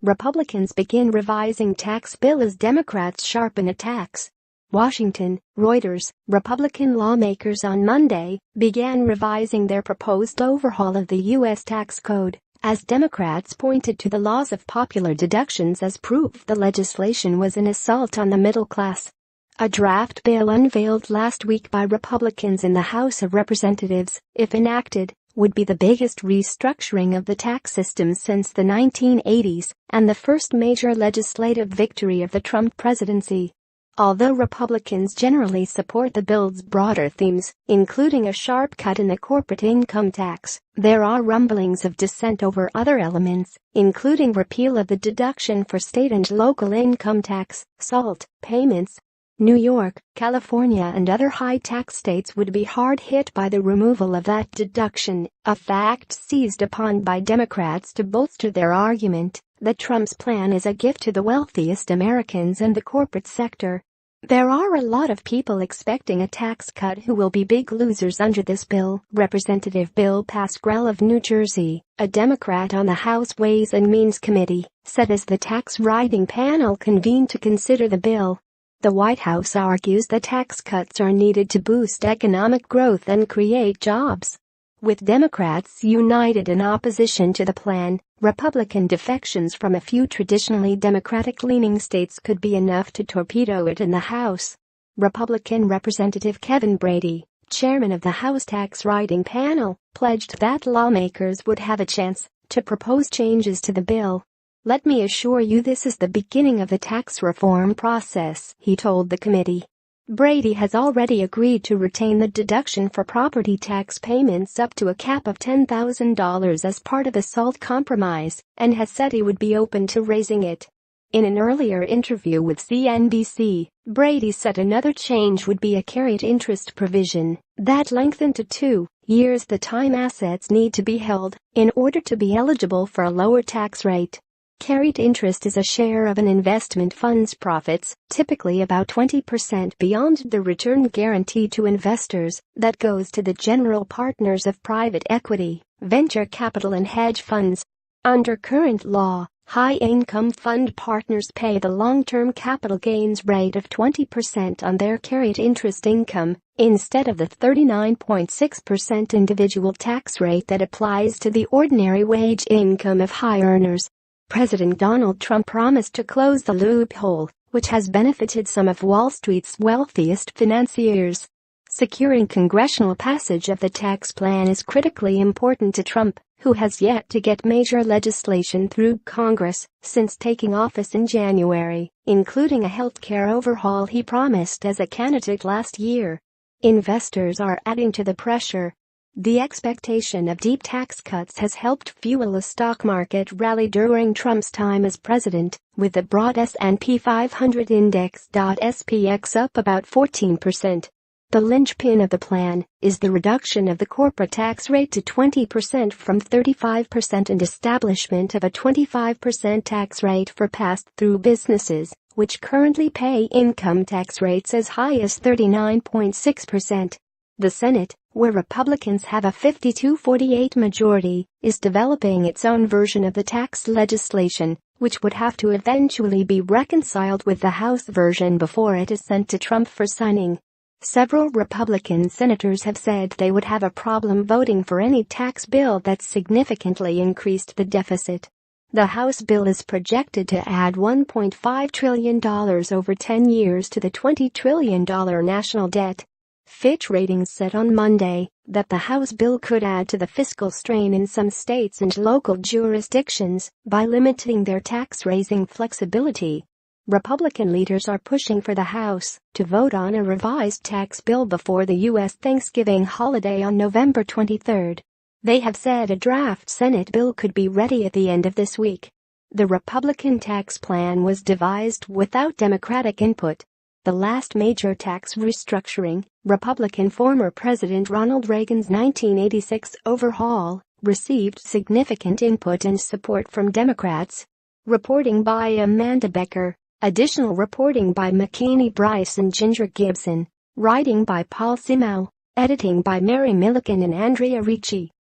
Republicans begin revising tax bill as Democrats sharpen attacks. Washington, Reuters. Republican lawmakers on Monday began revising their proposed overhaul of the U.S. tax code as Democrats pointed to the loss of popular deductions as proof the legislation was an assault on the middle class. A draft bill unveiled last week by Republicans in the House of Representatives, if enacted, would be the biggest restructuring of the tax system since the 1980s and the first major legislative victory of the Trump presidency. Although Republicans generally support the bill's broader themes, including a sharp cut in the corporate income tax, there are rumblings of dissent over other elements, including repeal of the deduction for state and local income tax, SALT, payments. New York, California and other high-tax states would be hard hit by the removal of that deduction, a fact seized upon by Democrats to bolster their argument that Trump's plan is a gift to the wealthiest Americans and the corporate sector. There are a lot of people expecting a tax cut who will be big losers under this bill, Representative Bill Pascrell of New Jersey, a Democrat on the House Ways and Means Committee, said as the tax writing panel convened to consider the bill. The White House argues that tax cuts are needed to boost economic growth and create jobs. With Democrats united in opposition to the plan, Republican defections from a few traditionally Democratic-leaning states could be enough to torpedo it in the House. Republican Representative Kevin Brady, chairman of the House Tax Writing Panel, pledged that lawmakers would have a chance to propose changes to the bill. "Let me assure you this is the beginning of the tax reform process," he told the committee. Brady has already agreed to retain the deduction for property tax payments up to a cap of $10,000 as part of the SALT compromise and has said he would be open to raising it. In an earlier interview with CNBC, Brady said another change would be a carried interest provision that lengthened to 2 years the time assets need to be held in order to be eligible for a lower tax rate. Carried interest is a share of an investment fund's profits, typically about 20% beyond the return guaranteed to investors, that goes to the general partners of private equity, venture capital and hedge funds. Under current law, high-income fund partners pay the long-term capital gains rate of 20% on their carried interest income, instead of the 39.6% individual tax rate that applies to the ordinary wage income of high earners. President Donald Trump promised to close the loophole, which has benefited some of Wall Street's wealthiest financiers. Securing congressional passage of the tax plan is critically important to Trump, who has yet to get major legislation through Congress since taking office in January, including a healthcare overhaul he promised as a candidate last year. Investors are adding to the pressure. The expectation of deep tax cuts has helped fuel a stock market rally during Trump's time as president, with the broad S&P 500 index (SPX) up about 14%. The linchpin of the plan is the reduction of the corporate tax rate to 20% from 35% and establishment of a 25% tax rate for pass-through businesses, which currently pay income tax rates as high as 39.6%. The Senate, where Republicans have a 52-48 majority, is developing its own version of the tax legislation, which would have to eventually be reconciled with the House version before it is sent to Trump for signing. Several Republican senators have said they would have a problem voting for any tax bill that significantly increased the deficit. The House bill is projected to add $1.5 trillion over 10 years to the $20 trillion national debt. Fitch Ratings said on Monday that the House bill could add to the fiscal strain in some states and local jurisdictions by limiting their tax-raising flexibility. Republican leaders are pushing for the House to vote on a revised tax bill before the U.S. Thanksgiving holiday on November 23. They have said a draft Senate bill could be ready at the end of this week. The Republican tax plan was devised without Democratic input. The last major tax restructuring, Republican former President Ronald Reagan's 1986 overhaul, received significant input and support from Democrats. Reporting by Amanda Becker. Additional reporting by McKinney Bryce and Ginger Gibson. Writing by Paul Simao. Editing by Mary Milliken and Andrea Ricci.